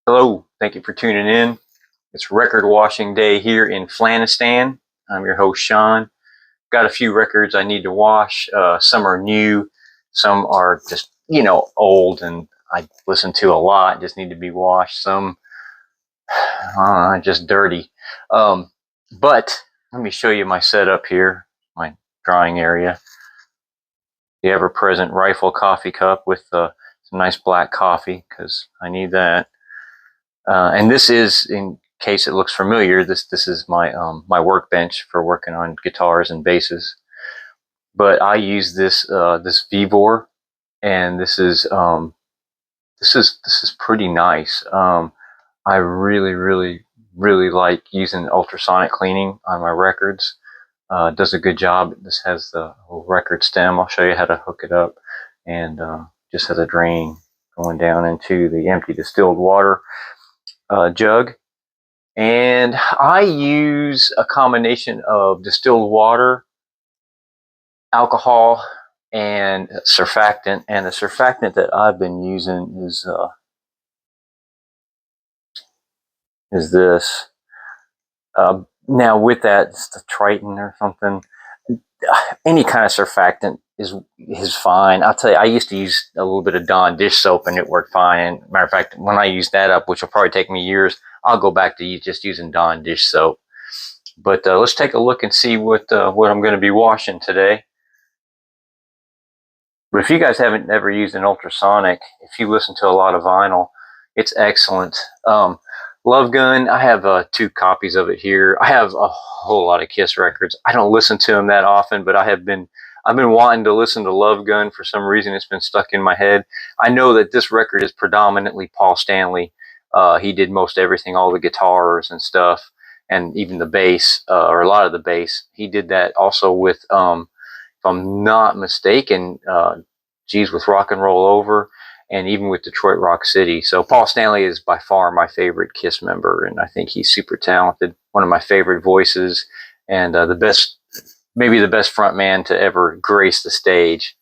Hello, thank you for tuning in. It's record washing day here in Flanistan. I'm your host, Sean. Got a few records I need to wash. Some are new, some are just, old and I listen to a lot, just need to be washed. Some just dirty. Um, but let me show you my setup here, my drying area. The ever present rifle coffee cup with some nice black coffee because I need that. And this is, in case it looks familiar, this is my workbench for working on guitars and basses. But I use this Vevor, and this is pretty nice. I really like using ultrasonic cleaning on my records. It does a good job. This has the record stem. I'll show you how to hook it up, and just has a drain going down into the empty distilled water jug. And I use a combination of distilled water, alcohol, and surfactant. And the surfactant that I've been using is this. Now with that, it's the Triton or something. Any kind of surfactant is fine. I'll tell you, I used to use a little bit of Dawn dish soap and it worked fine. And matter of fact, when I use that up, which will probably take me years, I'll go back to just using Dawn dish soap. But let's take a look and see what I'm going to be washing today. But if you guys haven't ever used an ultrasonic, if you listen to a lot of vinyl, it's excellent. Love Gun, I have 2 copies of it here. I have a whole lot of Kiss records. I don't listen to them that often, but I've been wanting to listen to Love Gun for some reason. It's been stuck in my head. I know that this record is predominantly Paul Stanley. He did most everything, all the guitars and stuff, and even the bass, or a lot of the bass. He did that also with, if I'm not mistaken, with Rock and Roll Over, and even with Detroit Rock City. So Paul Stanley is by far my favorite Kiss member, and I think he's super talented. One of my favorite voices, and maybe the best front man to ever grace the stage.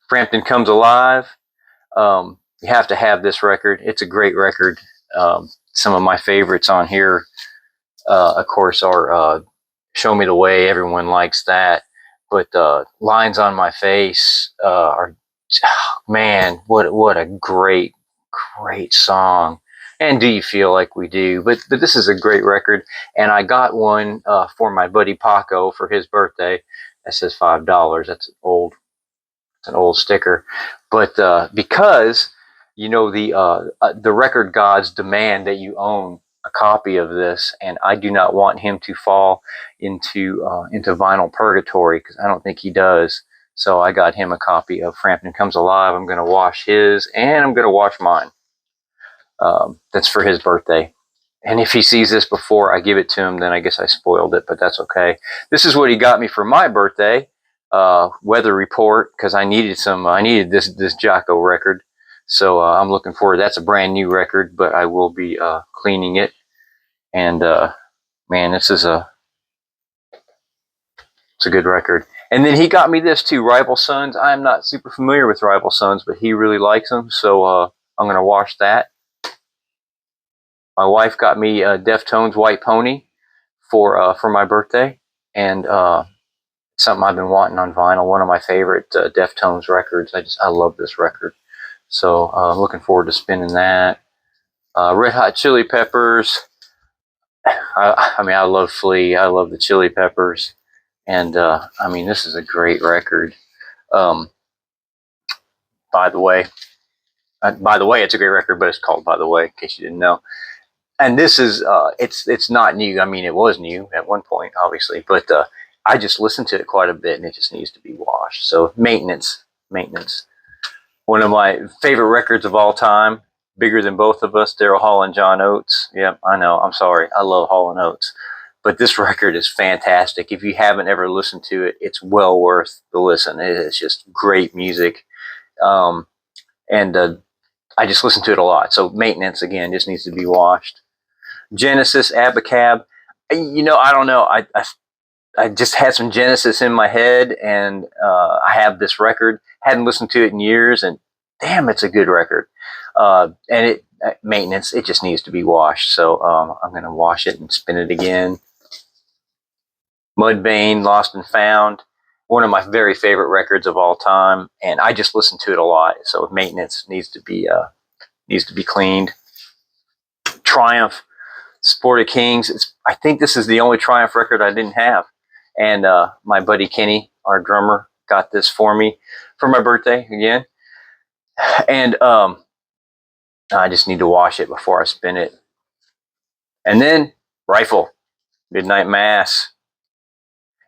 Frampton Comes Alive. You have to have this record. It's a great record. Some of my favorites on here, of course, are Show Me the Way. Everyone likes that. But Lines on My Face are, man, what a great song. And Do You Feel Like We Do. But this is a great record. And I got one for my buddy Paco for his birthday. That says $5. That's an old sticker. But because the record gods demand that you own a copy of this, and I do not want him to fall into vinyl purgatory, because I don't think he does. So I got him a copy of Frampton Comes Alive. I'm going to wash his, and I'm going to wash mine. That's for his birthday. And if he sees this before I give it to him, then I guess I spoiled it, but that's okay. This is what he got me for my birthday. Weather Report, because I needed this Jocko record. So I'm looking forward. That's a brand new record, but I will be cleaning it. And man, it's a good record. And then he got me this too, Rival Sons. I'm not super familiar with Rival Sons, but he really likes them, so I'm going to wash that. My wife got me Deftones White Pony for my birthday, and something I've been wanting on vinyl. One of my favorite Deftones records. I love this record, so I'm looking forward to spinning that. Red Hot Chili Peppers. I love Flea. I love the Chili Peppers, and this is a great record. By the way, it's a great record, but it's called By the Way, in case you didn't know. And this is it's not new. I mean, it was new at one point, obviously, but I just listened to it quite a bit, and it just needs to be washed. So maintenance. One of my favorite records of all time, Bigger Than Both of Us, Daryl Hall and John Oates. Yeah, I know. I'm sorry. I love Hall and Oates, but this record is fantastic. If you haven't ever listened to it, it's well worth the listen. It is just great music, and I just listen to it a lot. So maintenance, again, just needs to be washed. Genesis, Abacab. I don't know. I just had some Genesis in my head, and I have this record. Hadn't listened to it in years, and damn, it's a good record. And maintenance. It just needs to be washed. So I'm going to wash it and spin it again. Mudvayne, Lost and Found, one of my very favorite records of all time, and I just listen to it a lot. So maintenance needs to be cleaned. Triumph, Sport of Kings. I think this is the only Triumph record I didn't have, and my buddy Kenny, our drummer, got this for me for my birthday again, and I just need to wash it before I spin it. And then Rifle, Midnight Mass.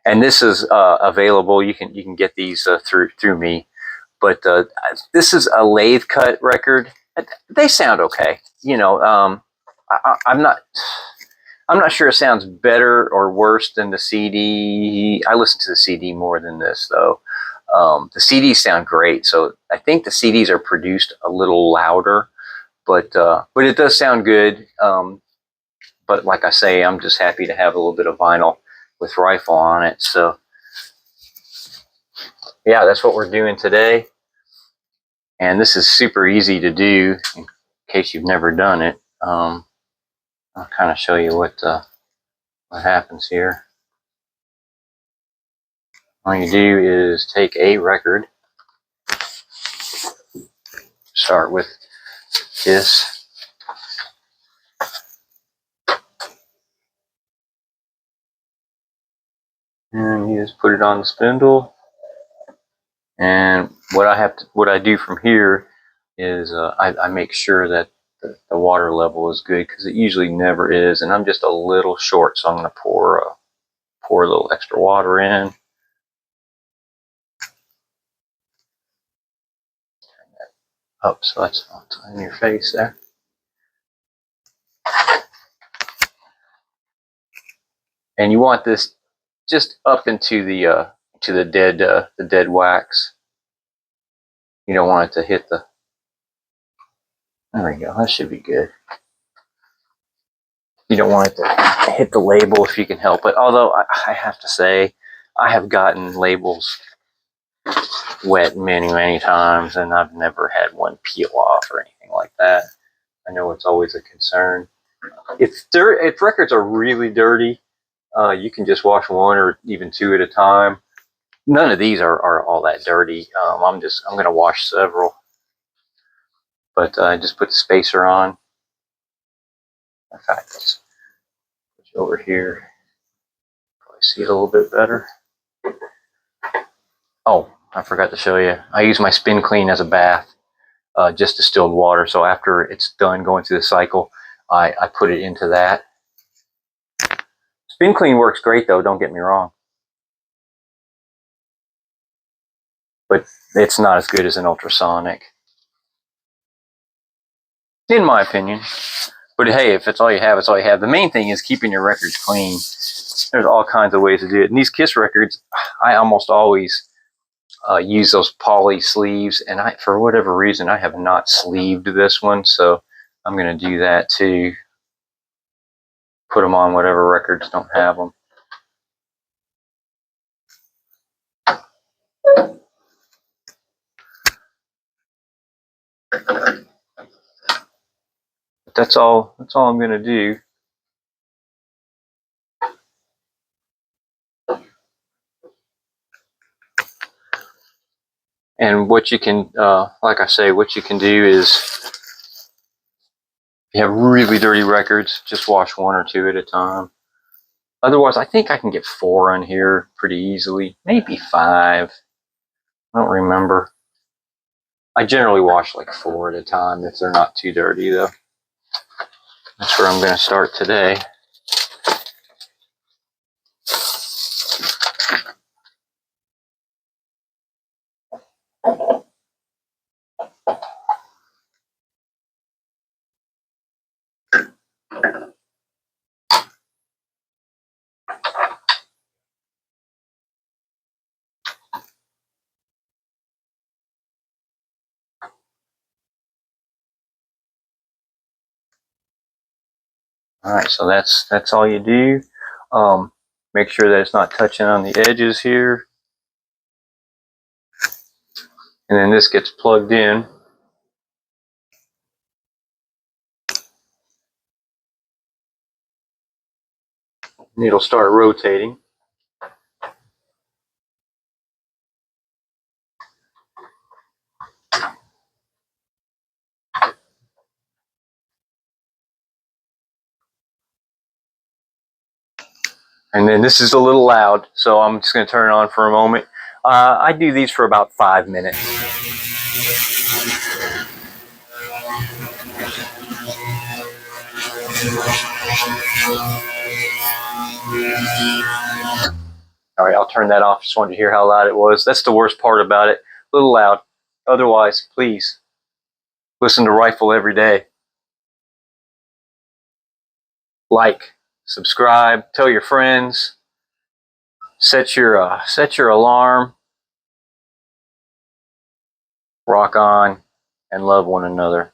And this is available. You can get these through me, but this is a lathe cut record. They sound okay. I'm not sure it sounds better or worse than the CD. I listen to the CD more than this though. The CDs sound great, so I think the CDs are produced a little louder, but it does sound good. But like I say, I'm just happy to have a little bit of vinyl with Rifle on it. So yeah, that's what we're doing today. And this is super easy to do in case you've never done it. I'll kind of show you what happens here. All you do is take a record, start with this, and you just put it on the spindle. And what I do from here is I make sure that the water level is good, because it usually never is, and I'm just a little short, so I'm going to pour a little extra water in. Turn that up so that's not in your face there. And you want this just up into the dead wax. You don't want it to hit the. There we go. That should be good. You don't want it to hit the label if you can help it. Although I have to say, I have gotten labels wet many times, and I've never had one peel off or anything like that. I know it's always a concern. If records are really dirty, you can just wash one or even two at a time. None of these are all that dirty. I'm going to wash several, but I just put the spacer on. In fact, let's put you over here. Probably see it a little bit better. Oh, I forgot to show you. I use my Spin Clean as a bath, just distilled water. So after it's done going through the cycle, I put it into that. Spin Clean works great though, don't get me wrong. But it's not as good as an ultrasonic, in my opinion. But hey, if it's all you have, it's all you have. The main thing is keeping your records clean. There's all kinds of ways to do it. And these Kiss records, I almost always use those poly sleeves, and for whatever reason, I have not sleeved this one, so I'm going to do that too. Put them on whatever records don't have them. But that's all I'm going to do. And what you can, like I say, what you can do is, if you have really dirty records, just wash one or two at a time. Otherwise, I think I can get 4 on here pretty easily, maybe 5. I don't remember. I generally wash like 4 at a time if they're not too dirty, though. That's where I'm going to start today. All right, so that's all you do. Make sure that it's not touching on the edges here. And then this gets plugged in. and it'll start rotating. And then this is a little loud, so I'm just going to turn it on for a moment. I do these for about 5 minutes. All right, I'll turn that off. Just wanted to hear how loud it was. That's the worst part about it. A little loud. Otherwise, please listen to Rifle every day. Like, subscribe, tell your friends, set your alarm. Rock on and love one another.